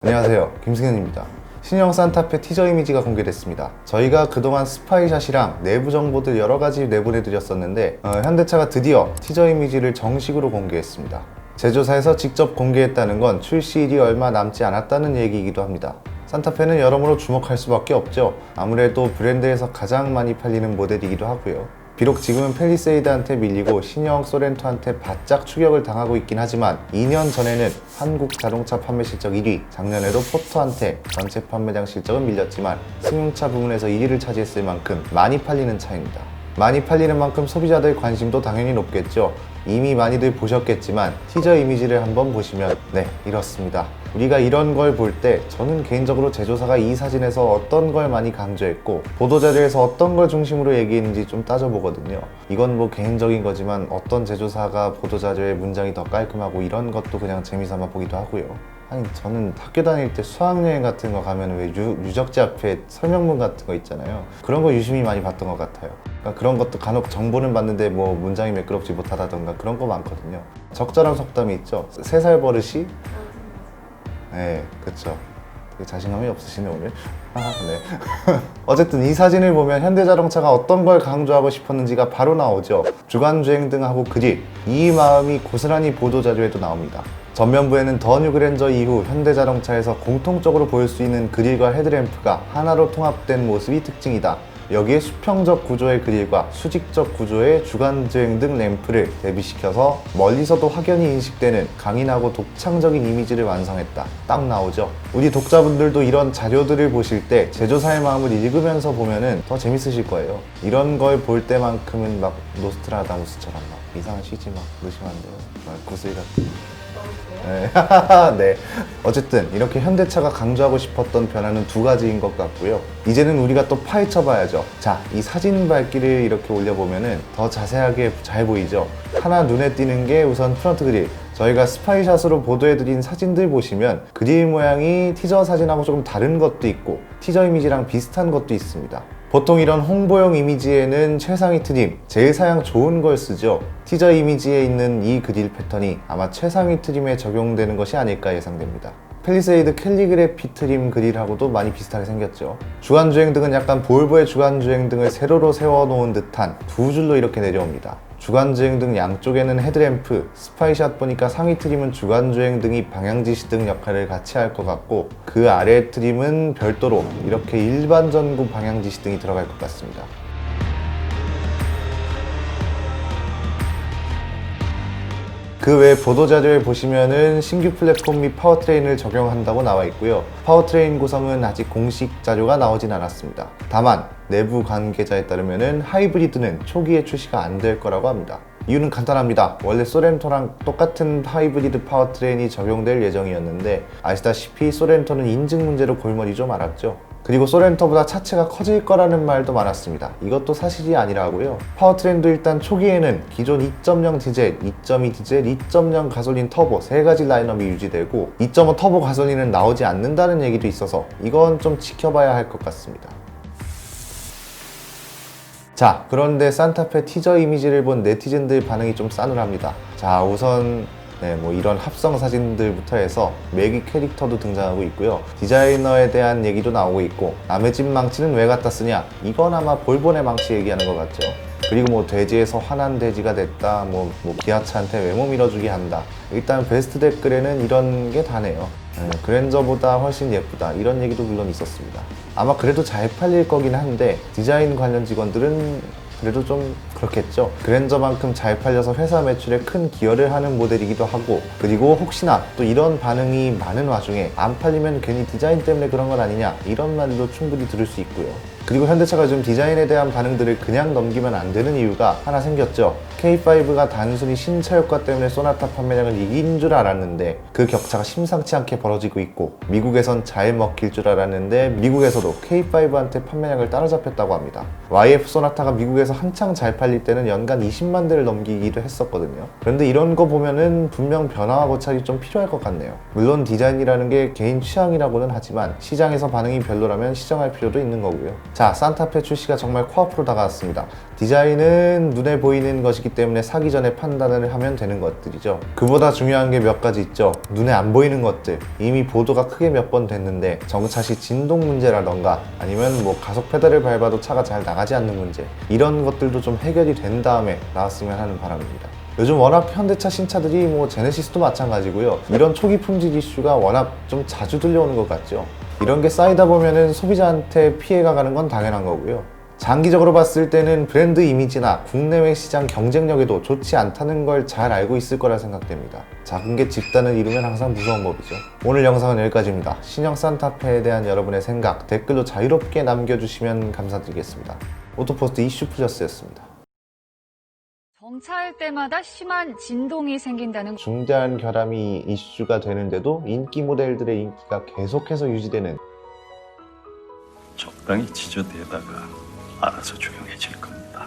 안녕하세요, 김승현입니다. 신형 산타페 티저 이미지가 공개됐습니다. 저희가 그동안 스파이샷이랑 내부 정보들 여러가지 내보내드렸었는데 현대차가 드디어 티저 이미지를 정식으로 공개했습니다. 제조사에서 직접 공개했다는 건 출시일이 얼마 남지 않았다는 얘기이기도 합니다. 산타페는 여러모로 주목할 수밖에 없죠. 아무래도 브랜드에서 가장 많이 팔리는 모델이기도 하고요. 비록 지금은 팰리세이드한테 밀리고 신형 소렌토한테 바짝 추격을 당하고 있긴 하지만 2년 전에는 한국 자동차 판매 실적 1위, 작년에도 포터한테 전체 판매량 실적은 밀렸지만 승용차 부문에서 1위를 차지했을 만큼 많이 팔리는 차입니다. 많이 팔리는 만큼 소비자들 관심도 당연히 높겠죠. 이미 많이들 보셨겠지만 티저 이미지를 한번 보시면 이렇습니다. 우리가 이런 걸 볼 때 저는 개인적으로 제조사가 이 사진에서 어떤 걸 많이 강조했고 보도자료에서 어떤 걸 중심으로 얘기했는지 좀 따져보거든요. 이건 뭐 개인적인 거지만 어떤 제조사가 보도자료의 문장이 더 깔끔하고 이런 것도 그냥 재미삼아 보기도 하고요. 아니 저는 학교 다닐 때 수학여행 같은 거 가면 왜 유적지 앞에 설명문 같은 거 있잖아요. 그런 거 유심히 많이 봤던 것 같아요. 그러니까 그런 것도 간혹 정보는 봤는데 뭐 문장이 매끄럽지 못하다던가 그런 거 많거든요. 적절한 속담이 있죠. 3살 버릇이 네, 그쵸. 되게 자신감이 없으시네 오늘. 네. 어쨌든 이 사진을 보면 현대자동차가 어떤 걸 강조하고 싶었는지가 바로 나오죠. 주간주행 등하고 그릴, 이 마음이 고스란히 보도자료에도 나옵니다. 전면부에는 더 뉴 그랜저 이후 현대자동차에서 공통적으로 보일 수 있는 그릴과 헤드램프가 하나로 통합된 모습이 특징이다. 여기에 수평적 구조의 그릴과 수직적 구조의 주간주행 등 램프를 대비시켜서 멀리서도 확연히 인식되는 강인하고 독창적인 이미지를 완성했다. 딱 나오죠. 우리 독자분들도 이런 자료들을 보실 때 제조사의 마음을 읽으면서 보면은 더 재밌으실 거예요. 이런 걸 볼 때만큼은 막 노스트라다무스처럼 막 이상한 CG 막 넣으시면 안 돼요. 막 구슬 같은 네. 네. 어쨌든 이렇게 현대차가 강조하고 싶었던 변화는 2가지인 것 같고요. 이제는 우리가 또 파헤쳐 봐야죠. 자, 이 사진 밝기를 이렇게 올려보면은 더 자세하게 잘 보이죠. 하나 눈에 띄는 게 우선 프런트 그릴. 저희가 스파이샷으로 보도해드린 사진들 보시면 그릴 모양이 티저 사진하고 조금 다른 것도 있고 티저 이미지랑 비슷한 것도 있습니다. 보통 이런 홍보용 이미지에는 최상위 트림, 제일 사양 좋은 걸 쓰죠. 티저 이미지에 있는 이 그릴 패턴이 아마 최상위 트림에 적용되는 것이 아닐까 예상됩니다. 팰리세이드 캘리그래피 트림 그릴하고도 많이 비슷하게 생겼죠. 주간주행등은 약간 볼보의 주간주행등을 세로로 세워놓은 듯한 2줄로 이렇게 내려옵니다. 주간주행등 양쪽에는 헤드램프, 스파이샷 보니까 상위 트림은 주간주행등이 방향지시등 역할을 같이 할 것 같고 그 아래 트림은 별도로 이렇게 일반 전구 방향지시등이 들어갈 것 같습니다. 그 외 보도자료에 보시면은 신규 플랫폼 및 파워트레인을 적용한다고 나와 있고요. 파워트레인 구성은 아직 공식 자료가 나오진 않았습니다. 다만 내부 관계자에 따르면은 하이브리드는 초기에 출시가 안 될 거라고 합니다. 이유는 간단합니다. 원래 소렌토랑 똑같은 하이브리드 파워트레인이 적용될 예정이었는데 아시다시피 소렌토는 인증 문제로 골머리 좀 앓았죠. 그리고 소렌토보다 차체가 커질 거라는 말도 많았습니다. 이것도 사실이 아니라 하고요. 파워트레인도 일단 초기에는 기존 2.0 디젤, 2.2 디젤, 2.0 가솔린 터보 3가지 라인업이 유지되고 2.5 터보 가솔린은 나오지 않는다는 얘기도 있어서 이건 좀 지켜봐야 할 것 같습니다. 자, 그런데 산타페 티저 이미지를 본 네티즌들 반응이 좀 싸늘합니다. 자, 우선 뭐 이런 합성 사진들부터 해서 매기 캐릭터도 등장하고 있고요. 디자이너에 대한 얘기도 나오고 있고 남의 집 망치는 왜 갖다 쓰냐? 이건 아마 볼본의 망치 얘기하는 것 같죠. 그리고 뭐 돼지에서 화난 돼지가 됐다, 뭐 기아차한테 외모 밀어주기 한다. 일단 베스트 댓글에는 이런 게 다네요. 그랜저보다 훨씬 예쁘다 이런 얘기도 물론 있었습니다. 아마 그래도 잘 팔릴 거긴 한데 디자인 관련 직원들은 그래도 좀 그렇겠죠. 그랜저만큼 잘 팔려서 회사 매출에 큰 기여를 하는 모델이기도 하고 그리고 혹시나 또 이런 반응이 많은 와중에 안 팔리면 괜히 디자인 때문에 그런 건 아니냐 이런 말도 충분히 들을 수 있고요. 그리고 현대차가 좀 디자인에 대한 반응들을 그냥 넘기면 안 되는 이유가 하나 생겼죠. K5가 단순히 신차 효과 때문에 소나타 판매량을 이긴 줄 알았는데 그 격차가 심상치 않게 벌어지고 있고 미국에선 잘 먹힐 줄 알았는데 미국에서도 K5한테 판매량을 따라잡혔다고 합니다. YF 소나타가 미국에서 한창 잘 팔릴 때는 연간 20만 대를 넘기기도 했었거든요. 그런데 이런 거 보면은 분명 변화와 고찰이 좀 필요할 것 같네요. 물론 디자인이라는 게 개인 취향이라고는 하지만 시장에서 반응이 별로라면 시정할 필요도 있는 거고요. 자, 산타페 출시가 정말 코앞으로 다가왔습니다. 디자인은 눈에 보이는 것이기 때문에 사기 전에 판단을 하면 되는 것들이죠. 그보다 중요한 게 몇 가지 있죠. 눈에 안 보이는 것들. 이미 보도가 크게 몇 번 됐는데 정차시 진동 문제라던가 아니면 뭐 가속 페달을 밟아도 차가 잘 나가지 않는 문제, 이런 것들도 좀 해결이 된 다음에 나왔으면 하는 바람입니다. 요즘 워낙 현대차 신차들이 뭐 제네시스도 마찬가지고요. 이런 초기 품질 이슈가 워낙 좀 자주 들려오는 것 같죠. 이런 게 쌓이다 보면은 소비자한테 피해가 가는 건 당연한 거고요. 장기적으로 봤을 때는 브랜드 이미지나 국내외 시장 경쟁력에도 좋지 않다는 걸 잘 알고 있을 거라 생각됩니다. 작은 게 집단을 이루면 항상 무서운 법이죠. 오늘 영상은 여기까지입니다. 신형 산타페에 대한 여러분의 생각 댓글로 자유롭게 남겨주시면 감사드리겠습니다. 오토포스트 이슈 플러스였습니다. 정차할 때마다 심한 진동이 생긴다는 중대한 결함이 이슈가 되는데도 인기 모델들의 인기가 계속해서 유지되는, 적당히 지저대다가 알아서 조용해질 겁니다.